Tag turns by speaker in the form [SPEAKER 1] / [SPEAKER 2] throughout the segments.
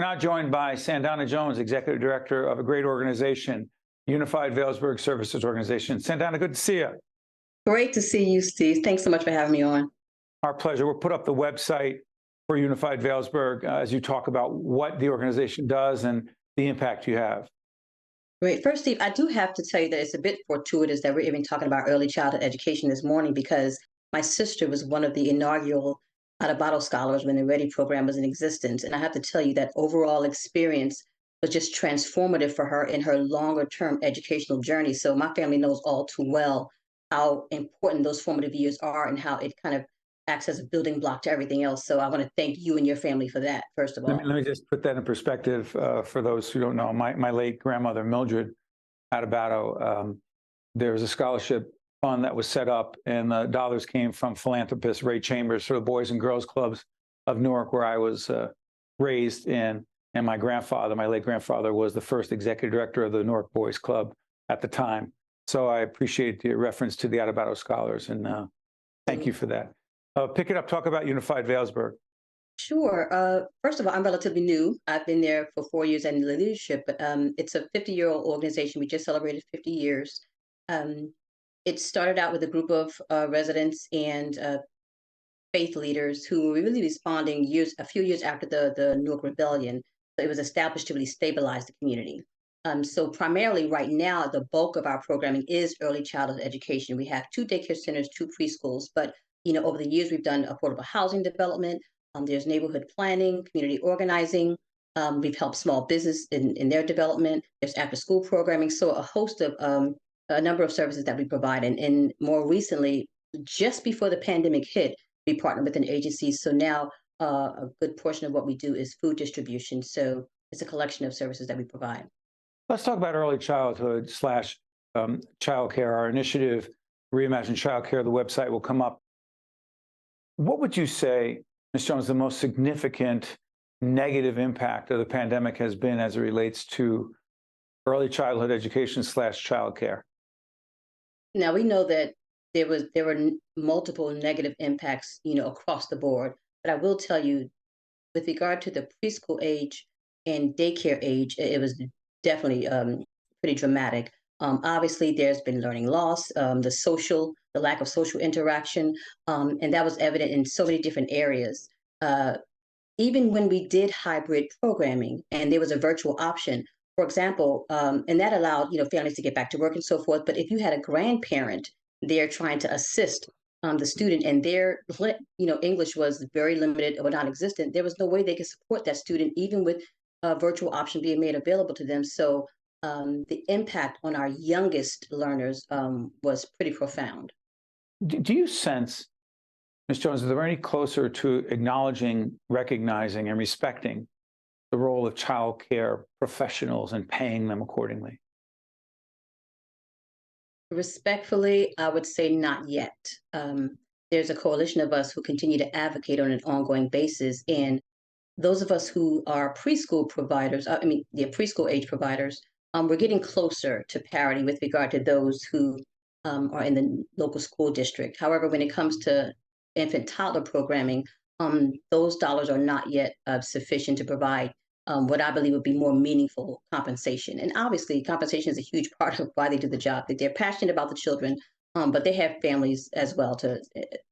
[SPEAKER 1] We're now joined by SanDonna Jones, Executive Director of a great organization, Unified Vailsburg Services Organization. SanDonna, good to see you.
[SPEAKER 2] Great to see you, Steve. Thanks so much for having me on.
[SPEAKER 1] Our pleasure. We'll put up the website for Unified Vailsburg as you talk about what the organization does and the impact you have.
[SPEAKER 2] Great. First, Steve, I do have to tell you that it's a bit fortuitous that we're even talking about early childhood education this morning because my sister was one of the inaugural out-of-bottle scholars when the Ready program was in existence. And I have to tell you that overall experience was just transformative for her in her longer-term educational journey. So my family knows all too well how important those formative years are and how it kind of acts as a building block to everything else. So I want to thank you and your family for that, first of all.
[SPEAKER 1] Let me just put that in perspective for those who don't know. My late grandmother, Mildred Adebato, there was a scholarship fund that was set up, and the dollars came from philanthropist Ray Chambers for the Boys and Girls Clubs of Newark, where I was raised in. And my grandfather, my late grandfather, was the first executive director of the Newark Boys Club at the time. So I appreciate the reference to the Adebato scholars, and thank you for that. Pick it up, talk about Unified Vailsburg.
[SPEAKER 2] Sure. First of all, I'm relatively new. I've been there for 4 years in leadership, but it's a 50-year-old organization. We just celebrated 50 years. It started out with a group of residents and faith leaders who were really responding a few years after the Newark Rebellion. So it was established to really stabilize the community. So primarily right now, the bulk of our programming is early childhood education. We have 2 daycare centers, 2 preschools, but over the years, we've done affordable housing development. There's neighborhood planning, community organizing. We've helped small business in their development. There's after school programming. So a host of a number of services that we provide. And more recently, just before the pandemic hit, we partnered with an agency. So now a good portion of what we do is food distribution. So it's a collection of services that we provide.
[SPEAKER 1] Let's talk about early childhood / childcare. Our initiative, Reimagine Childcare, the website will come up. What would you say, Ms. Jones, the most significant negative impact of the pandemic has been as it relates to early childhood education / childcare?
[SPEAKER 2] Now, we know that there were multiple negative impacts, across the board. But I will tell you, with regard to the preschool age and daycare age, it was definitely pretty dramatic. Obviously, there's been learning loss, the lack of social interaction, and that was evident in so many different areas. Even when we did hybrid programming and there was a virtual option, for example, and that allowed families to get back to work and so forth. But if you had a grandparent there trying to assist the student and their English was very limited or non-existent, there was no way they could support that student, even with a virtual option being made available to them. So the impact on our youngest learners was pretty profound.
[SPEAKER 1] Do you sense, Ms. Jones, that we're any closer to acknowledging, recognizing, and respecting the role of child care professionals and paying them accordingly?
[SPEAKER 2] Respectfully, I would say not yet. There's a coalition of us who continue to advocate on an ongoing basis. And those of us who are preschool providers, preschool age providers, we're getting closer to parity with regard to those who are in the local school district. However, when it comes to infant toddler programming, those dollars are not yet sufficient to provide what I believe would be more meaningful compensation. And obviously, compensation is a huge part of why they do the job. That they're passionate about the children, but they have families as well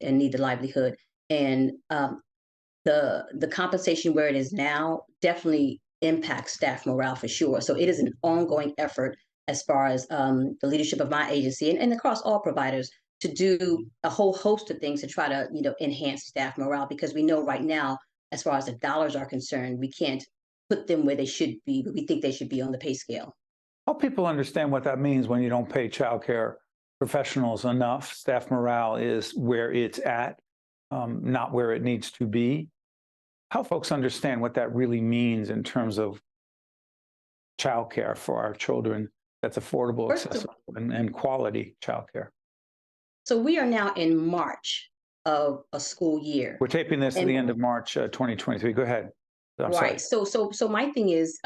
[SPEAKER 2] and need the livelihood. And the compensation where it is now definitely impacts staff morale for sure. So it is an ongoing effort as far as the leadership of my agency and across all providers to do a whole host of things to try to enhance staff morale, because we know right now, as far as the dollars are concerned, we can't put them where they should be, but we think they should be on the pay scale.
[SPEAKER 1] Help people understand what that means when you don't pay childcare professionals enough. Staff morale is where it's at, not where it needs to be. Help folks understand what that really means in terms of childcare for our children that's affordable, accessible, and quality childcare.
[SPEAKER 2] So we are now in March of a school year.
[SPEAKER 1] We're taping this at the end of March 2023. Go ahead.
[SPEAKER 2] Right. So my thing is,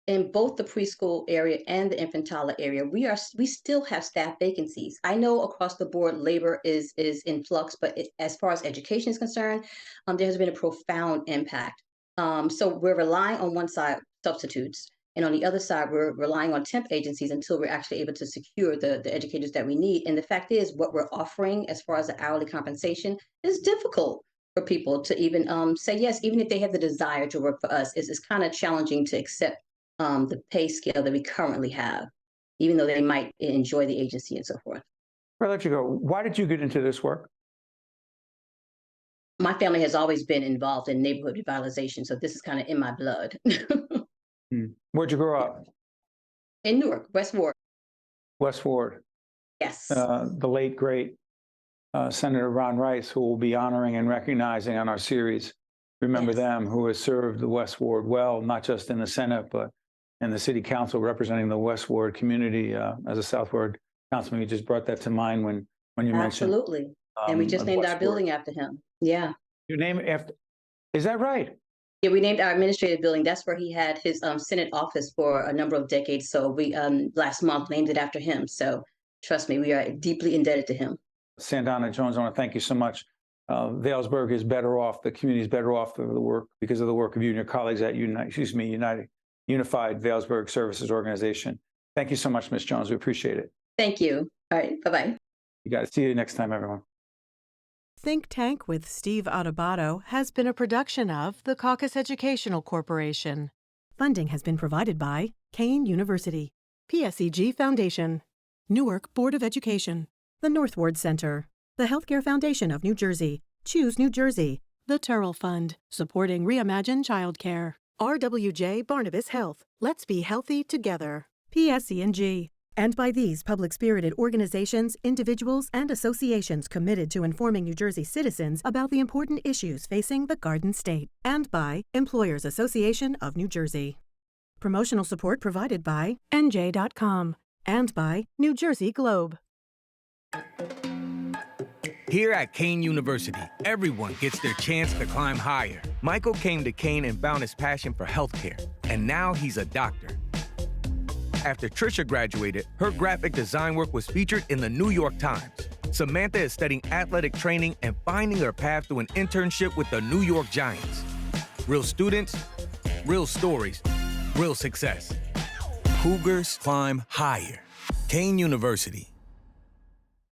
[SPEAKER 2] in both the preschool area and the infant toddler area, we still have staff vacancies. I know across the board labor is in flux, but as far as education is concerned, there has been a profound impact. So we're relying on one side substitutes, and on the other side, we're relying on temp agencies until we're actually able to secure the educators that we need. And the fact is, what we're offering as far as the hourly compensation is difficult for people to even say yes, even if they have the desire to work for us. It's kind of challenging to accept the pay scale that we currently have, even though they might enjoy the agency and so forth.
[SPEAKER 1] Before I let you go, why did you get into this work?
[SPEAKER 2] My family has always been involved in neighborhood revitalization, so this is kind of in my blood.
[SPEAKER 1] Where'd you grow up?
[SPEAKER 2] In Newark, West Ward.
[SPEAKER 1] West Ward.
[SPEAKER 2] Yes.
[SPEAKER 1] The late, great Senator Ron Rice, who will be honoring and recognizing on our series, Remember
[SPEAKER 2] Yes.
[SPEAKER 1] Them, who has served the West Ward well, not just in the Senate, but in the City Council, representing the West Ward community as a South Ward councilman. You just brought that to mind when you mentioned.
[SPEAKER 2] Absolutely. And we just named
[SPEAKER 1] West
[SPEAKER 2] our
[SPEAKER 1] Ward.
[SPEAKER 2] building after him. Yeah.
[SPEAKER 1] You name it after, is that right?
[SPEAKER 2] Yeah, we named our administrative building. That's where he had his Senate office for a number of decades. So we last month named it after him. So trust me, we are deeply indebted to him.
[SPEAKER 1] SanDonna Jones, I want to thank you so much. Vailsburg is better off, the community is better off for the work because of the work of you and your colleagues at Unified Vailsburg Services Organization. Thank you so much, Ms. Jones. We appreciate it.
[SPEAKER 2] Thank you. All right. Bye-bye.
[SPEAKER 1] You got to see you next time, everyone.
[SPEAKER 3] Think Tank with Steve Adubato has been a production of the Caucus Educational Corporation. Funding has been provided by Kane University, PSEG Foundation, Newark Board of Education, the North Ward Center, the Healthcare Foundation of New Jersey, Choose New Jersey, the Turrell Fund, supporting Reimagine Childcare, RWJ Barnabas Health, Let's Be Healthy Together, PSEG, and by these public-spirited organizations, individuals, and associations committed to informing New Jersey citizens about the important issues facing the Garden State, and by Employers Association of New Jersey. Promotional support provided by NJ.com and by New Jersey Globe.
[SPEAKER 4] Here at Kane University, everyone gets their chance to climb higher. Michael came to Kane and found his passion for healthcare, and now he's a doctor. After Trisha graduated, her graphic design work was featured in the New York Times. Samantha is studying athletic training and finding her path to an internship with the New York Giants. Real students, real stories, real success. Cougars climb higher. Kane University.